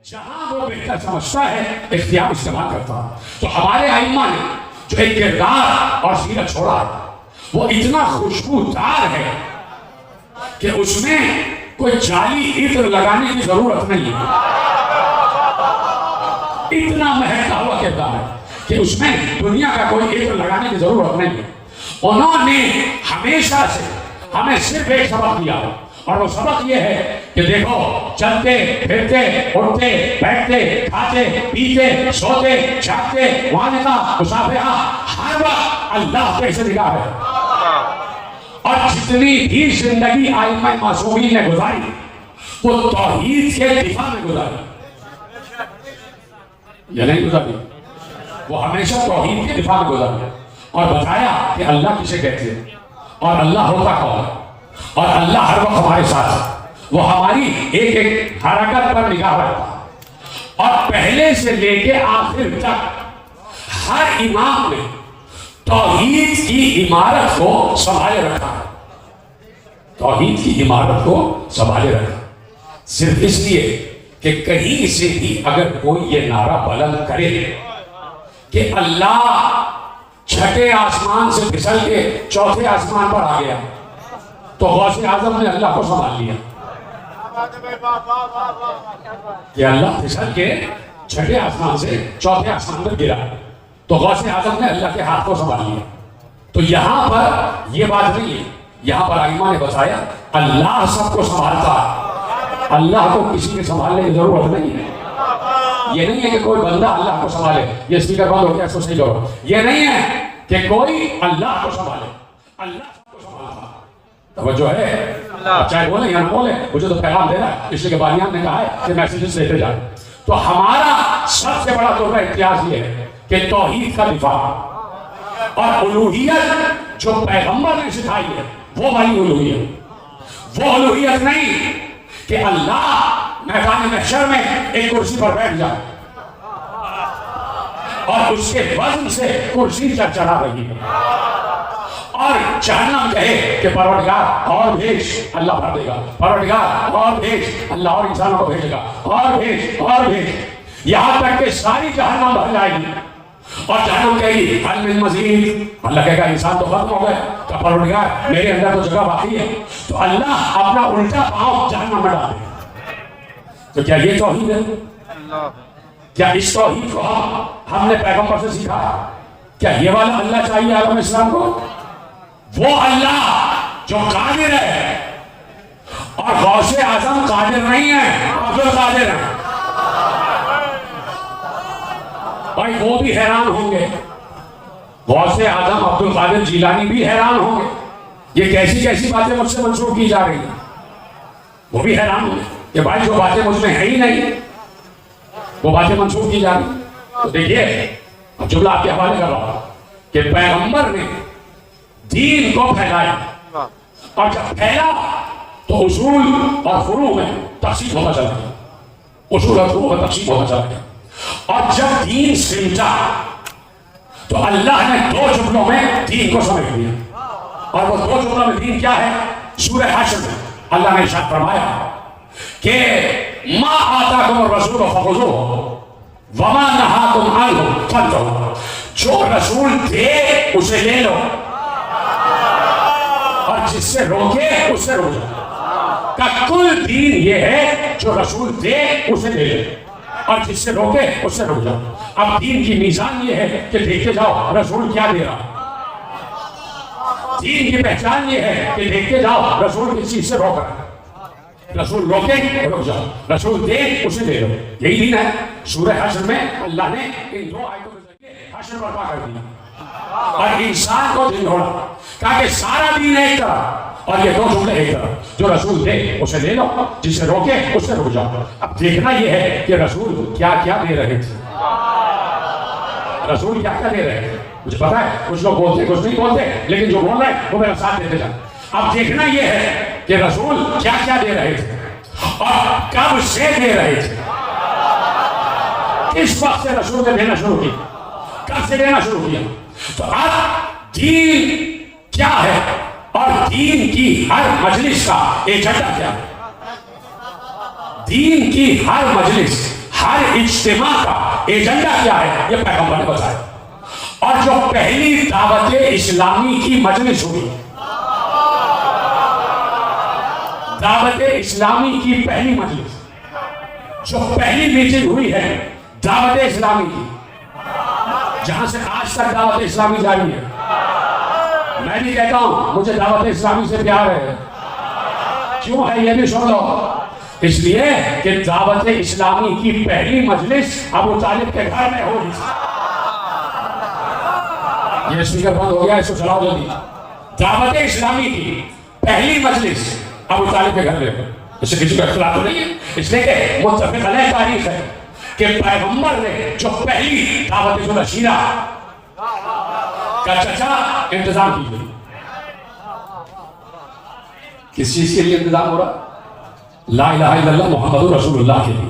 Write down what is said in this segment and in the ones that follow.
जहां वो बेहतर समझता है इख्तियार इस्तेमाल करता है। तो हमारे आइम्मा ने जो एक किरदार और सीरत छोड़ा वो इतना खुशबूदार है कि उसमें कोई जाली इत्र लगाने की जरूरत नहीं है। इतना महकता हुआ किरदार है कि उसमें दुनिया का कोई इत्र लगाने की जरूरत नहीं है। उन्होंने हमेशा से हमें सिर्फ एक सबक दिया और वो सबक ये है कि देखो, चलते फिरते उठते बैठते खाते पीते सोते जागते वालिदा मुसाफिहा हर वक्त अल्लाह पे से निगाह है। और जितनी भी जिंदगी आइम्मा मासूमीन ने गुजारी वो तौहीद के दिफा में गुजारी, या नहीं गुजारी? वो हमेशा तौहीद के दिफा में गुजारी और बताया कि अल्लाह किसे कहते हैं और अल्लाह होता कौन है और अल्लाह हर वक्त हमारे साथ है। वो हमारी एक एक हरकत पर निगाह रखता और पहले से लेके आखिर तक हर इमाम ने तौहीद की इमारत को संभाले रखा है। तौहीद की इमारत को संभाले रखा सिर्फ इसलिए कि कहीं से भी अगर कोई ये नारा बुलंद करे कि अल्लाह छठे आसमान से फिसल के चौथे आसमान पर आ गया तो गौसे आजम ने अल्लाह को संभाल लिया। कि अल्लाह फिसल के छठे आसमान से चौथे आसमान पर गिरा तो गौसे आजम ने अल्लाह के हाथ को संभाल लिया। तो यहां पर यह बात नहीं है, यहां पर आइमा ने बताया अल्लाह सबको संभालता है, अल्लाह को किसी के संभालने की जरूरत नहीं है। ये नहीं है कि कोई बंदा अल्लाह को संभाले, ये स्पीकर बंद हो गया इसको सही करो। ये नहीं है कि कोई अल्लाह को संभाले, अल्लाह सबको संभालता है। तो जो है चाहे बोले या ना बोले, मुझे तो पैगाम देना है, इसलिए के बानियान ने कहा है कि मैसेजेस देते जाए। तो हमारा सबसे बड़ा तोहफा इम्तियाज ये है कि तौहीद का दिफा और उलूहियत जो पैगंबर ने सिखाई है वो वाली उलूहियत। वो उलूहियत नहीं कि अल्लाह मैदान महशर में एक कुर्सी पर बैठ जाए और उसके वजन से कुर्सी चढ़ा रही है और जहन्नम कहे कि परवरदिगार और भेज, अल्लाह भर देगा, परवरदिगार और भेज, अल्लाह और इंसानों को भेजेगा, और भेज, यहां तक कि सारी जहन्नम भर जाएगी और जहन्नम कहेगी हल मिन मज़ीद, अल्लाह कहेगा इंसान तो खत्म हो गया, तो परवरदिगार मेरे अंदर तो जगह बाकी है। तो अल्लाह अपना उल्टा पांव जहन्नम में डाले। तो क्या ये तौहीद है? क्या इस तौहीद को हमने पैगंबर से सीखा? क्या ये वाला अल्लाह चाहिए आलम इस्लाम को? वो अल्लाह जो कादिर है और गौसे आजम कादिर नहीं है, अब्दुल कादिर है। भाई वो भी हैरान होंगे, गौसे आजम अब्दुल कादिर जिलानी भी हैरान होंगे, ये कैसी कैसी बातें मुझसे मंसूब की जा रही हैं। वो भी हैरान होंगे कि भाई जो बातें मुझमें है ही नहीं वो बातें मंसूब की जा रही। तो देखिए अब जुमला आपके हवाले कर रहा हूं कि पैगंबर ने दीन को फैलाया और जब फैला तो उसूल और फुरू में तक़सीम होता चला गया, उसूल और फुरू में तक़सीम होता चला गया। और जब दीन सिमटा तो अल्लाह ने दो जुमलों में दीन को समेट दिया। और वो दो जुमलों में दीन क्या है? सूरह हश्र में अल्लाह ने इरशाद फरमाया कि मा आताकुम रसूल फखुज़ूहु वमा नहाकुम अन्हु फंतहू, जो रसूल दे उसे ले लो और जिससे रोके उससे रोक जाओ। का कुल दीन ये है जो रसूल दे उसे ले लो और जिससे रोके उससे रुक जाओ। अब दीन की मीज़ान ये है कि देखते जाओ रसूल क्या दे रहा। दीन की पहचान ये है कि देखते जाओ रसूल किस चीज से रोक रहा है। रसूल रोके रुक जाओ, रसूल दे उसे दे लो, यही दीन है। सूरह हश्र में अल्लाह ने इन दो आयतों के जरिए हश्र बर्पा कर दिया और इंसान को झंझोड़ा, कहा कि सारा दीन एक तरफ और ये दो जुमले एक तरफ, जो रसूल दे उसे ले लो, जिसे रोके उससे रुक जाओ। अब देखना यह है कि रसूल क्या क्या दे रहे थे, रसूल क्या क्या दे रहे थे। मुझे पता है कुछ लोग बोलते कुछ नहीं बोलते, लेकिन जो बोल रहे हैं वो मेरा साथ देते जाए। अब देखना यह है कि रसूल क्या क्या दे रहे थे और कब से दे रहे थे, किस वक्त से रसूल ने देना शुरू किया, कब से देना शुरू किया। तो अब दीन क्या है और दीन की हर मजलिस का एजेंडा क्या है। दीन की हर मजलिस, हर इज्तिमा का एजेंडा क्या है ये पैगंबर ने बताया। और जो पहली दावत इस्लामी की मजलिस हुई, दावत इस्लामी की पहली मजलिस, जो पहली मीटिंग हुई है दावत इस्लामी की, जहां से आज तक दावत इस्लामी जारी है। मैं भी कहता हूं मुझे दावत इस्लामी से प्यार है। क्यों है ये भी सुन लो। इसलिए कि दावत इस्लामी की पहली मजलिस अबू तालिब के घर में होगी। ये स्पीकर बंद हो गया, इसको चलाओ जल्दी। दावत इस्लामी की पहली मजलिस अबू तालिब के घर में, इससे किसी का इख्तिलाफ नहीं है। इसलिए कि मुत्तफ़िक़ अलैह तारीख है कि पैगंबर ने जो पहली दावत बशीरा का चचा इंतजाम कीजिए। किस चीज के लिए इंतजाम हो रहा? ला इलाहा इल्लल्लाह मुहम्मदुर रसूलुल्लाह के लिए।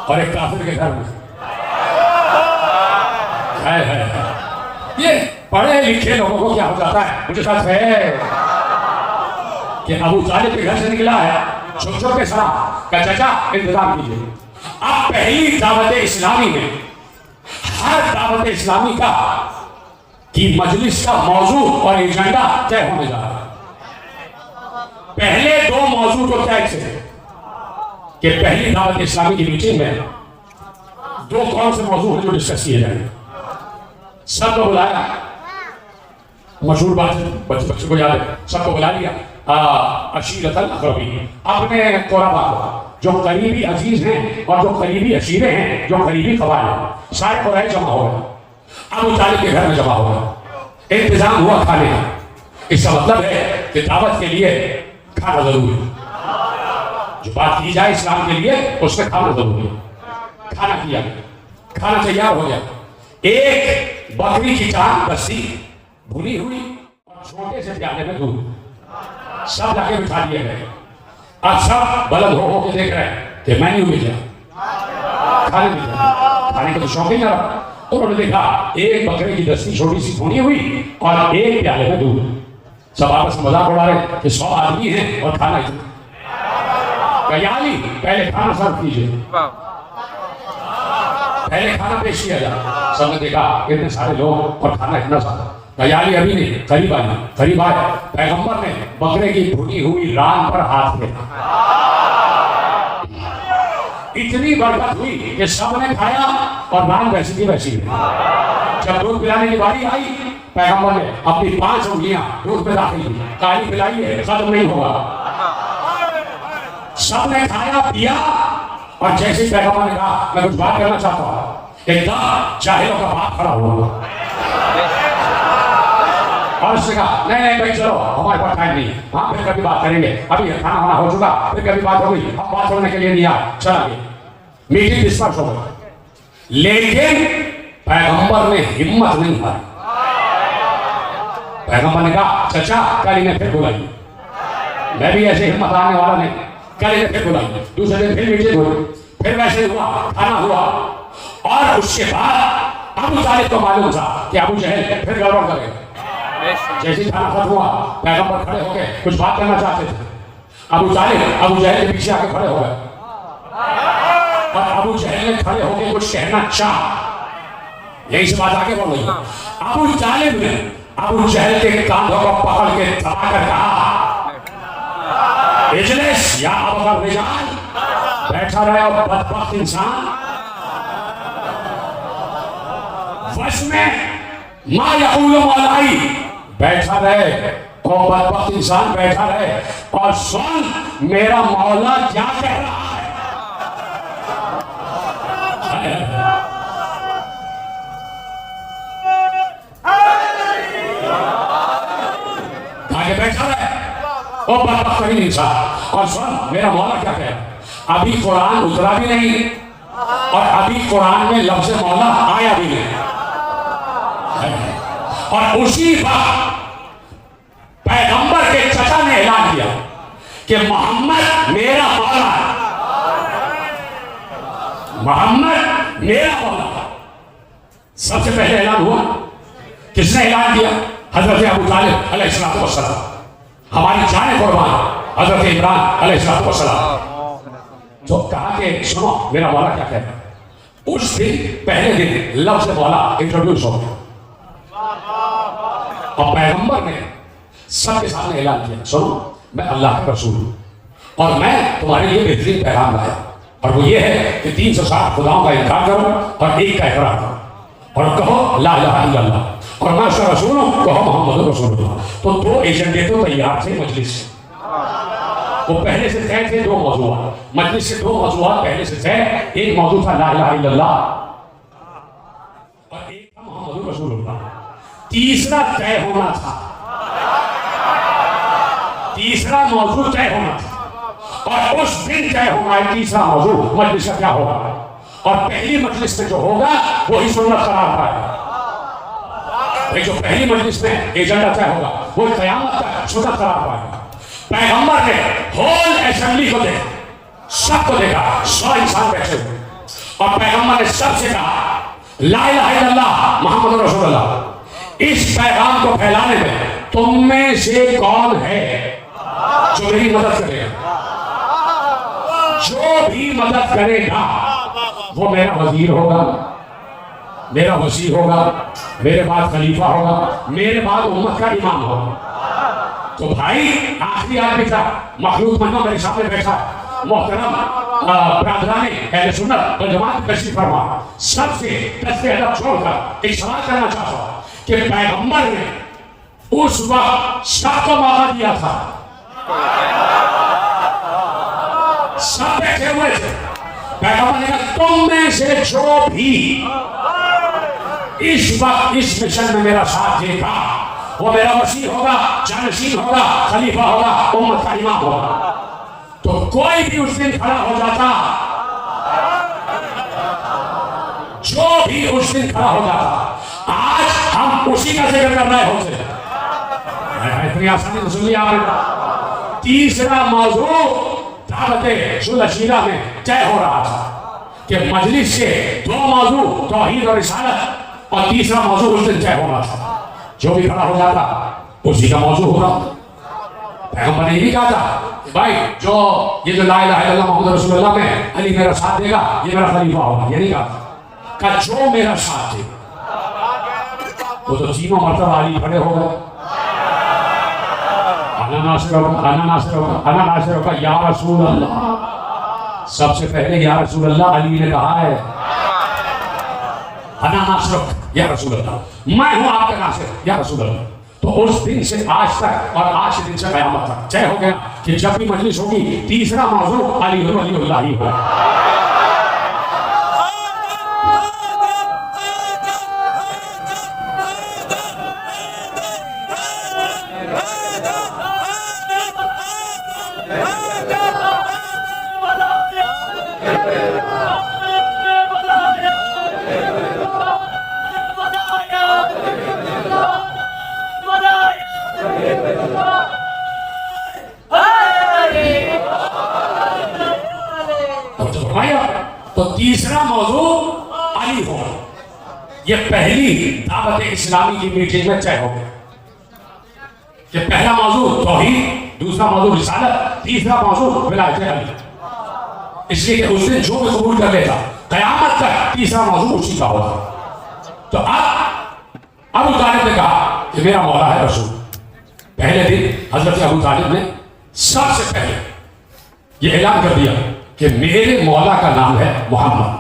और एक काफिर के घर में है। ये पढ़े लिखे लोगों को क्या हो जाता है, मुझे सच है कि अबू तालिब के घर से निकला है छुप छुप के साथ का चचा इंतजाम कीजिए। अब पहली दावत इस्लामी में हर दावत इस्लामी का की मजलिस का मौजू और एजेंडा तय होने जा रहा है। पहले दो मौजू तो तय थे कि पहली दावत इस्लामी की मीटिंग में दो कौन से मौजू हैं जो डिस्कस किए जाएंगे। सबको बुलाया, मशहूर बात है, बच्चे को याद है, सबको बुला लिया। अशीरतल अक़रबीन, अपने क़ुरबा को, जो करीबी अजीज हैं और जो करीबी अशीरे हैं, जो करीबी क़बाइल हैं, सारे क़ुरैश जमा हो गए। अबू तालिब के घर में जमा हो गए। इंतजाम हुआ खाने का। इसका मतलब है कि दावत के लिए खाना जरूरी है। जो बात की जाए इस्लाम के लिए उसमें खाना जरूरी है। खाना किया, खाना तैयार हो गया। एक बकरी की टांग बस्ती भुनी हुई और छोटे से प्याले में दूध, सब जाके बिठा दिए गए। अब सब बलद हो के देख रहे हैं कि मेन्यू मिल जाए, खाने मिल जाए। खाने का तो शौक ही ना रहा। उन्होंने देखा एक बकरे की दस्ती छोटी सी भुनी हुई और एक प्याले में दूध। सब आपस में मजाक उड़ा रहे कि 100 आदमी हैं और खाना इतना। कयाली पहले खाना सर्व कीजिए, पहले खाना पेश किया जाए। सबने देखा इतने सारे लोग और खाना इतना सारा। कयाली अभी नहीं, करीब आए, करीब आए। पैगंबर ने बकरे की भुनी हुई रान पर हाथ फेरा। इतनी बरकत हुई कि सबने खाया और रान वैसी की वैसी। जब दूध पिलाने की बारी आई, पैगंबर ने अपनी 5 उंगलियां दूध में दाखिल की। काली पिलाइए, खत्म नहीं होगा। सबने खाया पिया और जैसे पैगंबर ने कहा मैं कुछ बात करना चाहता हूं, एकदम जाहिलों का बाप खड़ा हुआ और उसने कहा नहीं भाई चलो, हमारे पास टाइम नहीं है, हाँ फिर कभी बात करेंगे, अभी खाना वाना हो चुका, फिर कभी बात होगी, हम बात होने के लिए नहीं आए। चला गया, मीटिंग डिस्पर्स हो गई। लेकिन पैगंबर ने हिम्मत नहीं हारी। पैगंबर ने कहा चचा कल इन्हें फिर बुलाइए। मैं भी ऐसे हिम्मत आने वाला नहीं, कल इन्हें फिर बुलाइए। दूसरे दिन फिर मीटिंग हुई, फिर वैसे हुआ, खाना हुआ। और उसके बाद अबू तालिब को मालूम था कि अबू जहल फिर गड़बड़ करेगा। जैसे ही खाना खत्म हुआ, पैगंबर खड़े होके कुछ बात करना चाहते थे। अबू तालिब अबू जहल के पीछे आके खड़े हो गए और अबू जहल ने खड़े होके कुछ कहना चाहा। यही से बात आगे बढ़ गई। अबू तालिब ने अबू जहल के कांधों को पकड़ के दबाकर कहा इजलिस या अबू रिजाल, बैठा रहे और बदबख्त इंसान वश में मा यक़ूलु मौलाई, बैठा रहे और बदबख्त इंसान बैठा रहे और सुन मेरा मौला क्या कह रहा है। आगे बैठा रहे और बदबख्त इंसान और सुन मेरा मौला क्या कह रहा है। अभी कुरान उतरा भी नहीं और अभी कुरान में लफ्ज़ मौला आया भी नहीं। और उसी वक्त पैगंबर के चचा ने ऐलान किया कि मोहम्मद मेरा मौला है, मोहम्मद मेरा मौला है। सबसे पहले ऐलान हुआ, किसने ऐलान किया? हजरत अबू तालिब अलैहिस्सलातु वस्सलाम, हमारी जान कुर्बान हजरत इमरान अलैहिस्सलातु वस्सलाम। तो कहा कि सुनो मेरा मौला क्या कहता है। उस दिन पहले दिन लफ्ज़ मौला इंट्रोड्यूस हो गया और पैगंबर ने सबके सामने ऐलान किया, सुनो मैं अल्लाह का रसूल हूं और मैं तुम्हारे लिए बेहतरीन पैगाम लाया, और वो ये है कि 360 खुदाओं का इनकार करो और एक का इकरार करो और कहो ला इलाहा इल्लल्लाह और मैं उसका रसूल हूं, कहो मोहम्मद रसूलुल्लाह। तो 2 एजेंडे तो तैयार थे मजलिस से, वो पहले से तय थे 2 मौजूद मजलिस से 2 मौजूद पहले से तय। एक मौजूद था ला इलाहा इल्लल्लाह और एक था मोहम्मद रसूलुल्लाह। तीसरा तय होना था, तीसरा मौजूद तय होना था और उस दिन तय होना है तीसरा मौजूद मजलिस का क्या होगा, और पहली मजलिस में जो होगा वही सुन्नत करार पाएगा। जो पहली मजलिस में एजेंडा तय होगा वो क़यामत तक सुन्नत करार पाएगा। पैगंबर ने होल असेंबली को देखा, सबको देखा, 100 इंसान बैठे हुए और पैगंबर ने सबसे कहा ला इलाहा इल्लल्लाह मोहम्मद रसूलुल्लाह। इस पैगाम को फैलाने में तुम में से कौन है जो मेरी मदद करेगा? जो भी मदद करेगा वो मेरा वजीर होगा, मेरा वसी होगा, मेरे बाद खलीफा होगा, मेरे बाद उम्मत का इमाम होगा। तो भाई आखिरी आदमी था, मखलूक मन्नो मेरे सामने बैठा, मोहतरम बरादराने अहले सुन्नत वल जमात तशरीफ फरमा, सबसे दस्ते अदब छोड़कर एक सवाल करना चाहता हूं कि पैगंबर ने उस वक्त सबको मौका दिया था, सब बैठे हुए थे, पैगंबर ने कहा तुम में से जो भी इस वक्त इस मिशन में मेरा साथ देगा वो मेरा वसी होगा, जानशीन होगा, खलीफा होगा, उम्मत का इमाम होगा। तो कोई भी उस दिन खड़ा हो जाता, जो भी उस दिन खड़ा हो जाता, आज हम उसी का जिक्र कर रहे होते। इतनी आसानी से सुनिए आपने। तीसरा मौजू दावत सुलशीरा में तय हो रहा था कि मजलिस से 2 मौजू तौहीद और रिसालत और तीसरा मौजू उस दिन तय होना था। जो भी खड़ा हो जाता उसी का मौजू होगा। पैगंबर ने यही कहा था कि भाई जो ये जो ला इलाहा इल्लल्लाह मोहम्मद रसूलुल्लाह में अली मेरा साथ देगा ये मेरा खलीफा होगा, ये नहीं कहा जो मेरा साथ देगा। वो तो तीनों मर्तबा अली खड़े हो गए, अना नासिर होगा या रसूल अल्लाह। सबसे पहले या रसूल अल्लाह अली ने कहा है, अना नासिर या रसूल अल्लाह, मैं हूं आपका नासिर या रसूल अल्लाह। तो उस दिन से आज तक और आज के दिन से क़यामत तक तय हो गया कि जब भी मजलिस होगी तीसरा मौजू अली वलीउल्लाह ही होगा। तो तीसरा मौजू अली हो, ये पहली दावत इस्लामी की मीटिंग में तय हो गया कि पहला मौजू तौहीद, दूसरा मौजू रिसालत, तीसरा मौजू विलायत अली। इसलिए कि उस दिन जो भी कबूल कर लेता क़यामत तक तीसरा मौजू उसी का होगा। तो अब अबू तालिब ने कहा कि मेरा मौला है रसूल। पहले दिन हजरत अबू तालिब ने सबसे पहले ये ऐलान कर दिया कि मेरे मौला का नाम है मोहम्मद।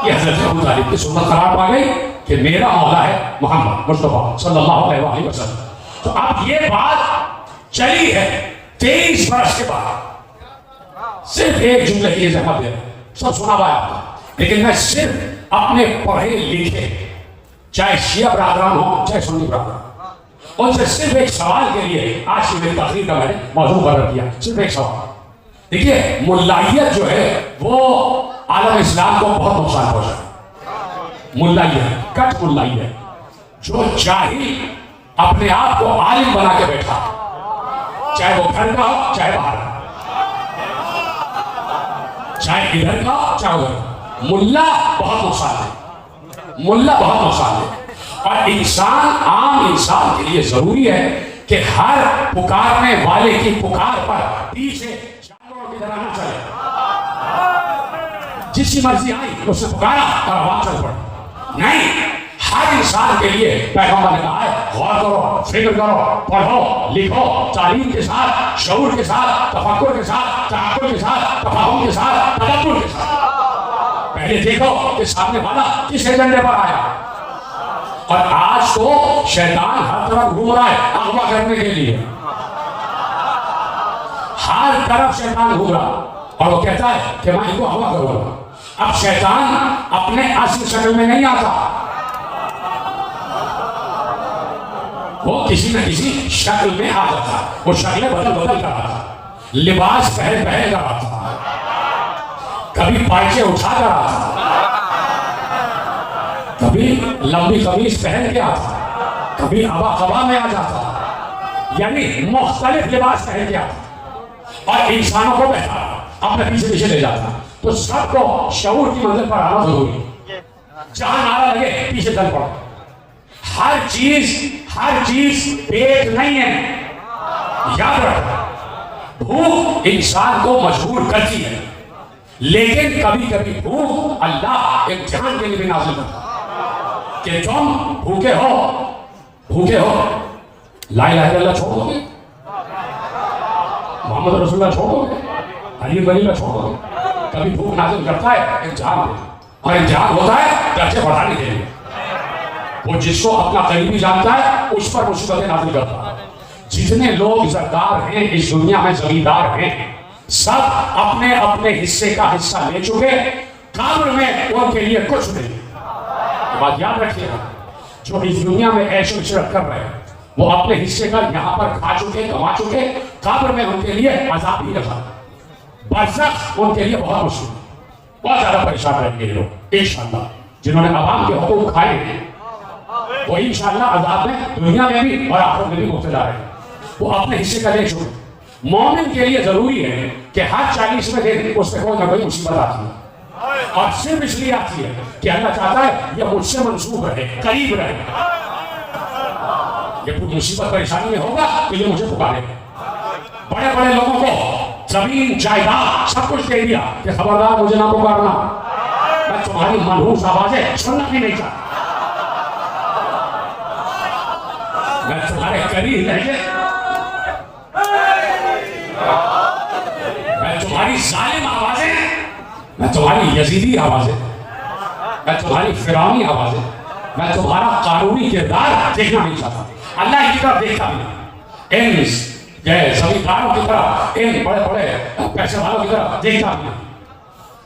ये हजरत अबू तालिब की सुन्नत करार पा गई कि मेरा मौला है मोहम्मद मुस्तफा सल्लल्लाहु अलैहि वसल्लम। तो अब ये बात चली है 23 वर्ष के बाद, सिर्फ एक जुमले की जमा दे सब सुना हुआ आपका, लेकिन मैं सिर्फ अपने पढ़े लिखे चाहे शिया बरादरान हो चाहे सुन्नी बरादरान उनसे सिर्फ एक सवाल के लिए आज की मेरी तकरीर का मैंने मौजू मुकर्रर किया। सिर्फ एक सवाल, देखिए मुल्लाहियत जो है वो आलम इस्लाम को बहुत नुकसान पहुंचा। मुल्लाहियत, कट मुल्लाहियत, जो जाहिल अपने आप को आलिम बना के बैठा, चाहे वो घर का हो चाहे बाहर का, चाहे इधर का हो चाहे उधर का, मुल्ला बहुत नुकसान है, मुल्ला बहुत नुकसान है। और इंसान, आम इंसान के लिए जरूरी है कि हर पुकारने वाले की पुकार पर पीछे जानवरों की तरह जिसकी मर्जी आई उसने पुकारा और आवाज चल पड़ी। नहीं, हर इंसान के लिए पैगंबर ने कहा है गौर करो, फिक्र करो, पढ़ो, लिखो, तालीम के साथ, शऊर के साथ, तफक्कुर के साथ, तअक्कुल के साथ, तफाहुम के साथ, तदब्बुर के साथ। पहले देखो कि सामने वाला किस एजेंडे पर आया। और आज तो शैतान हर तरफ घूम रहा है अगवा करने के लिए, हर तरफ शैतान घूम रहा और वो कहता है कि मैं इनको अगवा करूंगा। अब शैतान अपने असली शक्ल में नहीं आता, वो किसी न किसी शक्ल में आ जाता। वो शक्लें बदल बदल कर आता, लिबास पहन पहन कर आता, कभी पायचे उठा कर आता, कभी लंबी कमीज पहन के आता, कभी अबा कबा में आ जाता, यानी मुख्तलिफ लिबास पहन के आता और इंसानों को बैठा अपने पीछे पीछे ले जाता। तो सबको शऊर की मंजिल पर आना जरूरी, जहां नारा लगे पीछे चल पड़ो। हर चीज पेट नहीं है, याद रखो। भूख इंसान को मजबूर करती है, लेकिन कभी कभी भूख अल्लाह इम्तिहान के लिए भी नाज़िल करता है कि तुम भूखे हो ला इलाहा इल्लल्लाह छोड़ोगे, मोहम्मद रसूलुल्लाह छोड़ोगे, अली वली छोड़ोगे। कभी भूख नाज़िल करता है इम्तिहान पे, और इम्तिहान होता है दर्जे बढ़ाने के लिए। वो जिसको अपना करीबी जानता है उस पर मुसीबतें नाज़िल करता है। जितने लोग इज़्ज़तदार हैं इस दुनिया में, जमींदार हैं, सब अपने अपने हिस्से का हिस्सा ले चुके, कब्र में उनके लिए कुछ नहीं। ये बात याद रखिएगा, जो इस दुनिया में ऐशो इशरत कर रहे हैं वो अपने हिस्से का यहाँ पर खा चुके, कमा चुके, कब्र में उनके लिए अज़ाब ही लगा, बरज़ख उनके लिए बहुत मुश्किल, बहुत ज्यादा परेशान रहेंगे ये लोग इंशाअल्लाह। जिन्होंने अवाम के हुकूक खाए हैं वो इंशाअल्लाह अज़ाब में दुनिया में भी और आखिरत में भी मुब्तला रहे, वो अपने हिस्से का ले चुके। मोमिन के लिए जरूरी है कि हर 40वें दिन उसमें कोई ना कोई मुसीबत आती है, और सिर्फ इसलिए आती है कि अल्लाह चाहता है ये मुझसे मंसूब रहे, करीब रहे। ये कोई मुसीबत परेशानी में होगा तो ये मुझे पुकारेगा। बड़े बड़े लोगों को जमीन जायदाद सब कुछ दे दिया कि खबरदार मुझे ना पुकारना, मैं तुम्हारी मनहूस आवाजें सुनना भी नहीं चाहता, मैं तुम्हारे करीब रह गए, मैं तुम्हारी जालिम आवाजें, मैं तुम्हारी यजीदी आवाजें, मैं तुम्हारी फिरौनी आवाजें, मैं तुम्हारा कानूनी किरदार देखना नहीं चाहता। अल्लाह की तरफ देखता भी नहीं, इन जमींदारों की तरफ, इन बड़े बड़े पैसे वालों की तरफ देखता भी नहीं।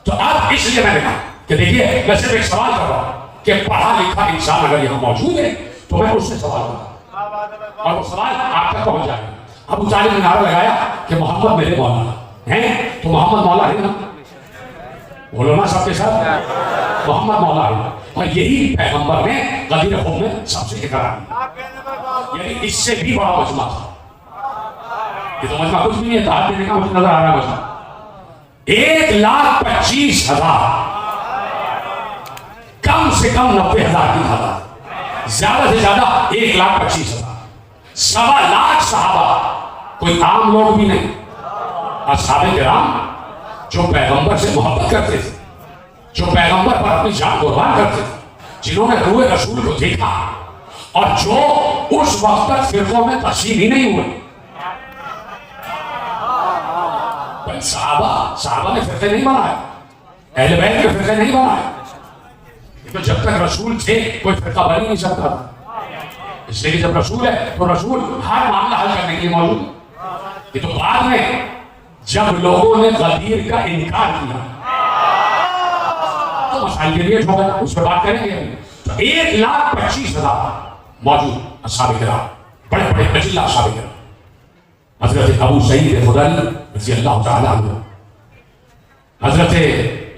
तो अब इसलिए मैंने कहा कि देखिए मैं सिर्फ एक सवाल कर रहा हूं कि पढ़ा लिखा इंसान अगर यहाँ मौजूद है तो मैं उससे सवाल करूँ और वो सवाल आप तक पहुंच जाएगा। अबू तालिब ने नारा लगाया कि मोहम्मद मेरे मौला हैं, तो मोहम्मद मौला है ना, बोलो ना सबके साथ, मोहम्मद मौला है। और यही पैगंबर ने गदीर खून में सबसे करा, यानी इससे भी बड़ा मजमा था। ये तो मजमा कुछ भी नहीं है, दाद देने का मुझे नजर आ रहा है मजमा 1,25,000, कम से कम 90,000 की तादाद, ज्यादा से ज्यादा 1,25,000, 1.25 लाख सहाबा, कोई आम लोग भी नहीं। असहाबे किराम जो पैगंबर से मोहब्बत करते थे, जो पैगंबर पर अपनी जान कुर्बान करते थे, जिन्होंने रूए रसूल को देखा और जो उस वक्त तक फिरकों में तकसीम ही नहीं हुए। साहबा ने फिरके नहीं बनाए, अहले बैत के फिरके नहीं बनाए, तो जब तक रसूल थे कोई फिरका बन ही नहीं सकता था। इसलिए जब रसूल है तो रसूल हर मामला हल करने के लिए मौजूद। ये तो बाद में जब लोगों ने गदीर का इनकार किया तो मसाइल क्रिएट हो गए, उस पर बात करेंगे। तो 1,25,000 मौजूद असहाबे किराम, बड़े बड़े अजिल्ला असहाबे किराम, हजरत अबू सईद खुदरी रज़ी अल्लाह तआला अन्हु, हजरत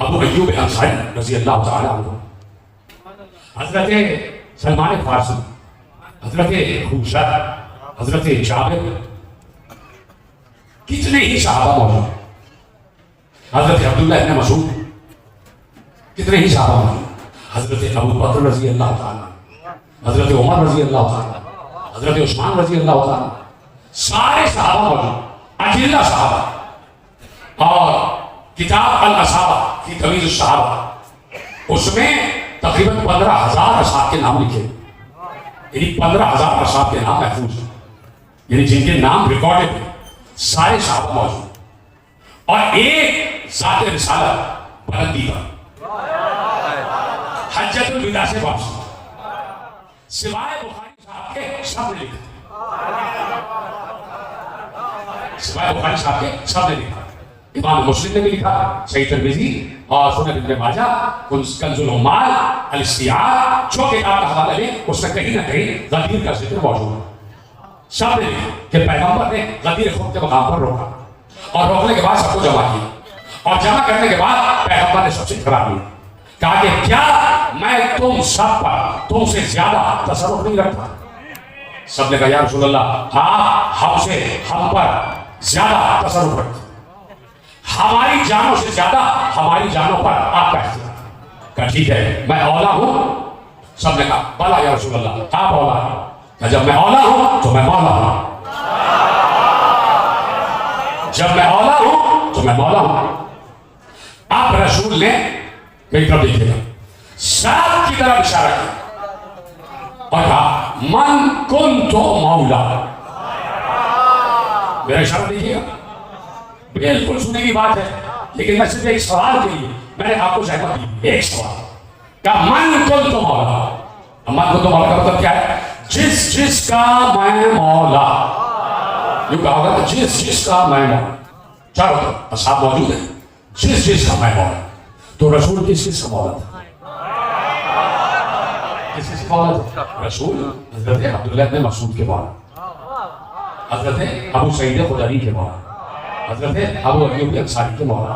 अबू अय्यूब अंसारी रज़ी अल्लाह तआला अन्हु, हजरत सलमान फारसी, हजरत खूशा, हजरत जाबिर, कितने ही सहाबा मौजूद, हजरत अब्दुल्लाह इब्न मसूद, कितने ही सहाबा मौजूद, हजरत अबू बकर रज़ी अल्लाह तआला, हजरत उमर रज़ी अल्लाह तआला, हजरत उस्मान रज़ी अल्लाह तआला, सारे सहाबा मौजूद, अजिल्ला सहाबा। और किताब अल असहाबा की तमीज़ सहाबा, उसमें तकरीबन 15,000 असहाब के नाम लिखे, यानी 15,000 असहाब के नाम महफूज हैं, यानी जिनके नाम रिकॉर्डेड हैं, सारे सहाबा मौजूद, और एक ज़ात रिसालत बुलंदी पर हज्जतुल विदा से वापसी, सिवाय बुखारी साहब के सबने लिखा, सिवाय बुखारी साहब के सबने लिखा। इमाम मुस्लिम ने भी लिखा, सही तिरमिज़ी और सुनन इब्न माजा, कंजुल उम्माल, अल इस्तिआब, जो किताब का हवाला लें उसमें कहीं ना कहीं गदीर का जिक्र मौजूद है। सब ने लिखा कि पैगंबर ने गदीर खुद के मकाम पर रोका, और रोकने के बाद सबको जमा किया, और जमा करने के बाद पैगंबर ने सबसे खराब लिया, कहा कि क्या मैं तुम सब पर तुमसे ज्यादा तसर्रुफ नहीं रखता? सबने कहा या रसूल अल्लाह, आप हमसे हम पर ज्यादा तसर्रुफ रखते, हमारी जानों से ज्यादा हमारी जानों पर आपका इख्तियार। कहा ठीक है, मैं औला हूं। सबने कहा भला या रसूल अल्लाह, आप औला हैं। जब मैं औला हूं तो मैं मौला हूं, जब मैं औला हूं तो मैं मौला हूं। आप रसूल ने मेरी तरफ देखिएगा, साथ की तरफ इशारा किया और कहा मन कुन्तु मौला। मेरा इशारा देखिएगा, बिल्कुल सुनने की बात है, लेकिन मैं सिर्फ एक सवाल के लिए मैंने आपको जहमत दी, एक सवाल का मन कुन्तु मौला। मन कुन्तु मौला का मतलब क्या है? जिस जिसका मैं मौला, यूं कहा होगा तो जिस जिसका मैं मौला, चारों तरफ असहाब मौजूद है, जिस जिसका मैं मौला। तो रसूल किस किस का मौला था? किस किस का मौला था? रसूल हजरत अब्दुल्लाह इब्न मसूद के मौला, हजरत अबू सईद खुदरी के मौला, हजरत अबू अय्यूब अंसारी के मौला,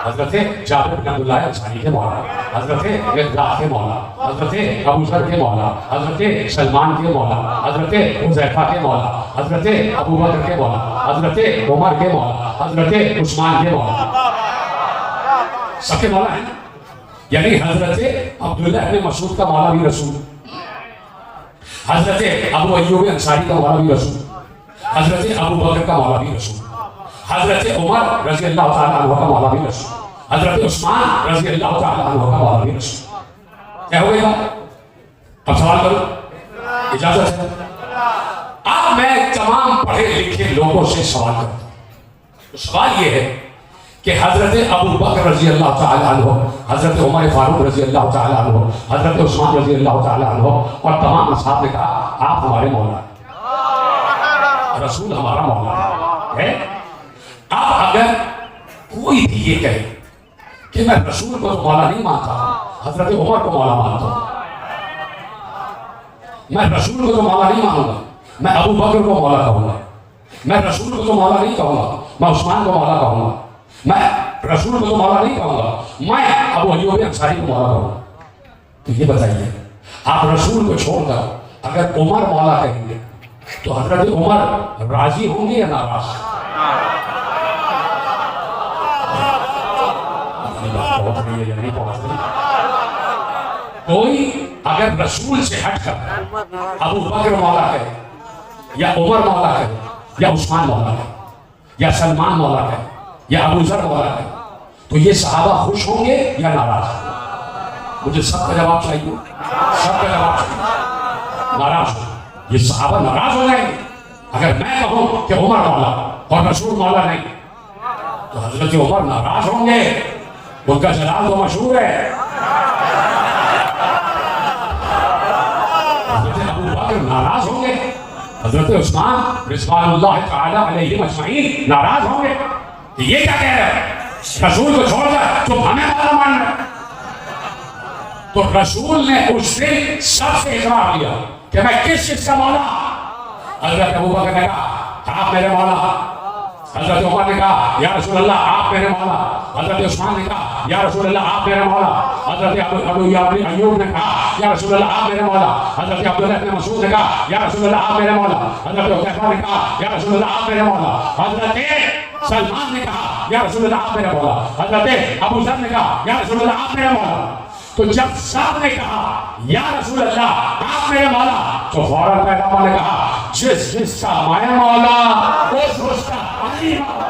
हजरत जाबिर बिन अब्दुल्लाह अंसारी के मौला, हजरत मिक़दाद के मौला, हजरत अबू ज़र के मौला, हजरत सलमान के मौला, हजरत हुज़ैफा के मौला, हजरत अबू बकर के मौला, हजरत उमर के मौला, हजरत उस्मान के मौला, सबके मौला है। यानी हजरत अब्दुल्लाह इब्न मसूद का मौला भी रसूल, हजरत अबू अय्यूब अंसारी का मौला भी रसूल, हजरत अबू बकर का मौला भी रसूल, हजरत उमर रज़ी अल्लाह तआला अन्हु का मौला भी रसूल, हजरत उस्मान रज़ी अल्लाह तआला अन्हु का मौला भी रसूल। क्या हो गया? अब सवाल करो, इजाजत है? अब मैं तमाम पढ़े लिखे लोगों से सवाल करता हूं। तो सवाल यह है कि हजरत अबू बकर रज़ी अल्लाह तआला अन्हु, हजरत उमर फारूक रज़ी अल्लाह तआला अन्हु, हजरत उस्मान रज़ी अल्लाह तआला अन्हु और तमाम असहाब ने कहा आप हमारे मौला, रसूल हमारा मौला है। अब अगर कोई भी ये कहे कि मैं रसूल को मौला नहीं मानता, हजरत उमर को मौला मानता हूं, मैं रसूल को तो मौला नहीं मानूंगा, मैं अबू बकर को मौला कहूंगा, मैं रसूल को तो मौला नहीं कहूंगा, मैं उस्मान को मौला कहूंगा, मैं रसूल को तो मौला नहीं कहूंगा, मैं अबू अय्यूब अंसारी को मौला कहूंगा। तो ये बताइए, आप रसूल को छोड़कर अगर उमर मौला कहेंगे तो हजरत उमर राजी होंगे या नाराज? नहीं पहुंचते। कोई अगर रसूल से हटकर अबू बकर मौला कहे या उमर मौला कहे या उस्मान मौला कहे या सलमान मौला कहे या अबू ज़र मौला कहे, तो ये सहाबा खुश होंगे या नाराज? मुझे सबका जवाब चाहिए, सबका जवाब चाहिए। नाराज हो, ये सहाबा नाराज हो जाएंगे अगर मैं कहूं कि उमर मौला और रसूल मौला नहीं, तो हजरत उमर नाराज होंगे, उनका जलाल तो मशहूर है। हजरत अबू बकर नाराज होंगे, हजरत उस्मान रिज़वानुल्लाह तआला अलैहिम अजमईन नाराज होंगे कि ये क्या कह रहे हैं, रसूल को छोड़कर तो हमें मौला मान रहे। तो रसूल ने उस दिन सबसे इकरार किया कि मैं किस चीज का मौला। हजरत अबू बकर ने कहा आप मेरे मौला, हजरत उमर ने कहा या रसूल अल्लाह आप मेरे मौला, हजरत उस्मान ने कहा या रसूल अल्लाह आप मेरे मौला, हजरत अबू अय्यूब ने कहा या रसूल अल्लाह आप मेरे मौला, हजरत अब्दुल्लाह इब्न मसूद ने कहा या रसूल अल्लाह आप मेरे मौला, हजरत हुज़ैफा ने कहा या रसूल अल्लाह आप मेरे मौला, हजरत सलमान ने कहा या रसूल अल्लाह आप मेरे मौला, हजरत अबू ज़र ने कहा या रसूल अल्लाह आप मेरे मौला। तो जब सब ने कहा या रसूल अल्लाह आप मेरे मौला, तो फौरन पैगंबर ने कहा जिस जिसका मैं मौला उस उसका अली मौला।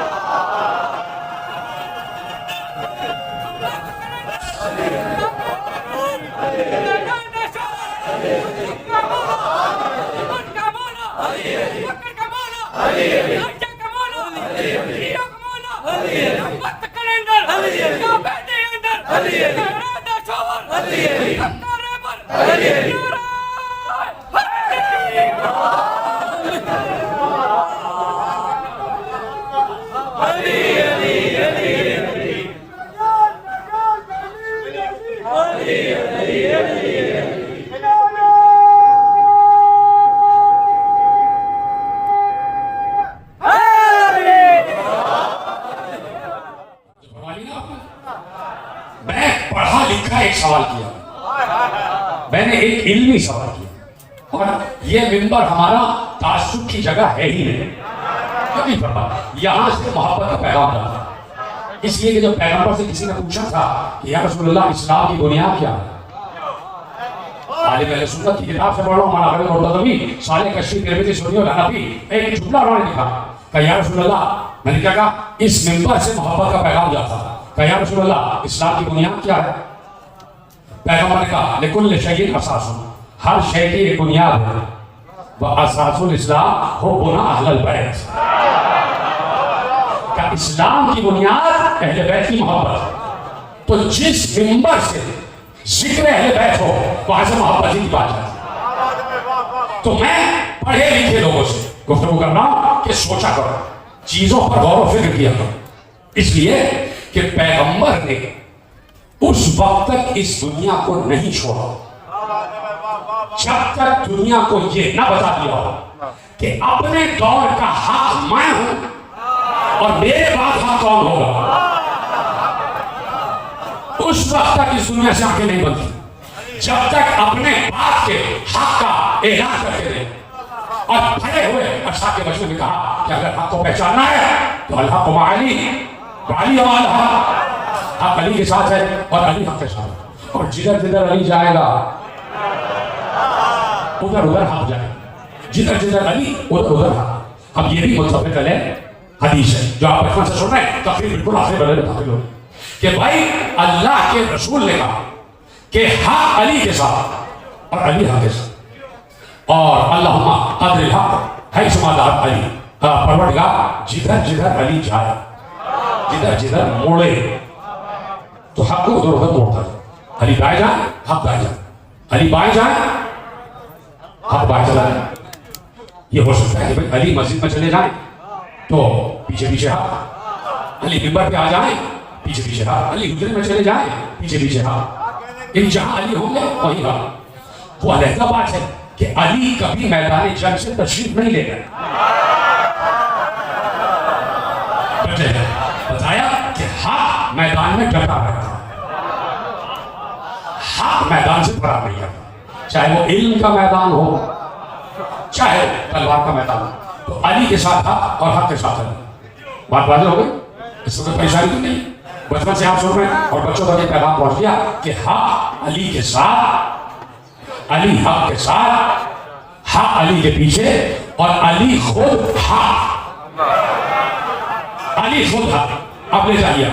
एक सवाल किया, मैंने एक इल्मी सवाल किया, और ये मिंबर हमारा तासुब की जगह है ही नहीं, कभी पता यहाँ से मोहब्बत का पैगाम था। इसलिए कि जब पैगंबर से किसी ने पूछा था कि या रसूलुल्लाह इस्लाम की बुनियाद क्या है, आलिम अहले सुन्नत की किताब से पढ़ रहा हूँ, मनाक़िब मुर्तज़वी साले कश्फी तिरमिज़ी सुन्नी और हनफी, एक जुमला उन्होंने लिखा कि या रसूलुल्लाह, मैंने क्या कहा, इस मिंबर से मोहब्बत का पैगाम जाता है, या रसूलुल्लाह इस्लाम की बुनियाद क्या है। पैगंबर ने कहा लिकुल्लि शैइन असासुन, हर शय की एक बुनियाद है, वह असासुल इस्लाम हुब्बुना अहलल बैत, का इस्लाम की बुनियाद अहले बैत की मोहब्बत। तो जिस मिंबर से जिक्र अहले बैत हो वहां से मोहब्बत की बात है। तो मैं पढ़े लिखे लोगों से गुफ्तगू कर रहा हूं कि सोचा करो, चीजों पर गौर फिक्र किया करो, इसलिए कि पैगंबर ने उस वक्त तक इस दुनिया को नहीं छोड़ा जब तक दुनिया को यह ना बता दिया हो कि अपने दौर का हक मैं हूं और मेरे बाद हक कौन होगा। उस वक्त तक इस दुनिया से आंखें नहीं बनती जब तक अपने बाप के हक का ऐलान करके रहे। और खड़े हुए अशा के बच्चों ने कहा कि अगर हक को पहचानना है तो अल्लाह को अली हक अली के साथ है और अली हक के साथ, और जिधर जिधर अली जाएगा उधर उधर हक जाए, जिधर जिधर अली उधर उधर हक। अब ये भी मुतफिक है हदीस है जो आप बचपन से सुन रहे हैं, तो फिर बिल्कुल आपसे बदले दाखिल हो कि भाई अल्लाह के रसूल ने कहा कि हक अली के साथ और अली हक के साथ, और अल्लाहुम्मा अदरिल हक हैसुमा अली, परवरदिगार जिधर जिधर अली जाए, जिधर जिधर मोड़े तो हक को उधर उधर मोड़ता जाए। अली दाएं जाए हक दाएं जाए, अली बाएं जाए हक बाएं चला जाए। ये हो सकता है कि भाई अली मस्जिद में चले जाए तो पीछे पीछे हक, अली मिंबर पे आ जाए पीछे पीछे हक, अली हुजरे में चले जाए पीछे पीछे हक। इन जहां अली होंगे वहीं हक। वो अलहदा बात है कि अली कभी मैदान जंग से तशरीफ नहीं ले गए। बताया कि हक मैदान में डटा रहता, हक मैदान से फरार नहीं करता, चाहे वो इल्म का मैदान हो चाहे तलवार का मैदान हो। तो अली के साथ हक और हक के साथ अली। बात वाज़ेह हो गई, इसमें कोई परेशानी तो नहीं। बचपन से आप सुन रहे हैं और बच्चों तक ये पैगाम पहुंच गया कि हक अली के साथ, अली हक के साथ, हक अली के पीछे, और अली खुद हक, अली खुद हक। आप ले जाइए,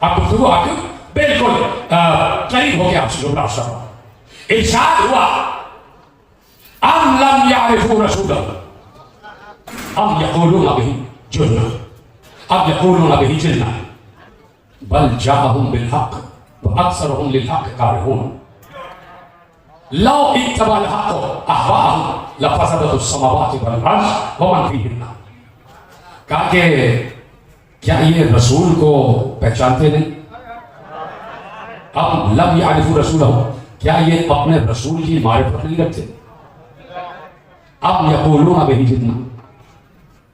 आप गुफ्तगू आके बिल्कुल करीब हो गया आपसे जुमला अफसर इरशाद हुआ, अम लम यारिफू रसूलहू अम यक़ूलून बिही जुन्ना, अब यक़ूलून बिही जिन्ना, बल जाअहुम बिल हक़ व अक्सरुहुम लिल हक़ कारिहून, लौ इत्तबअल हक़ अहवाअहुम लफसदतुस समावाति वल अर्ज़ व मन फ़ीहिन्ना। कहा कि क्या ये रसूल को पहचानते नहीं? अब लम यारिफू रसूलहू, क्या ये अपने रसूल की मारिफत नहीं रखते? अब यक़ूलून बिही जिन्ना,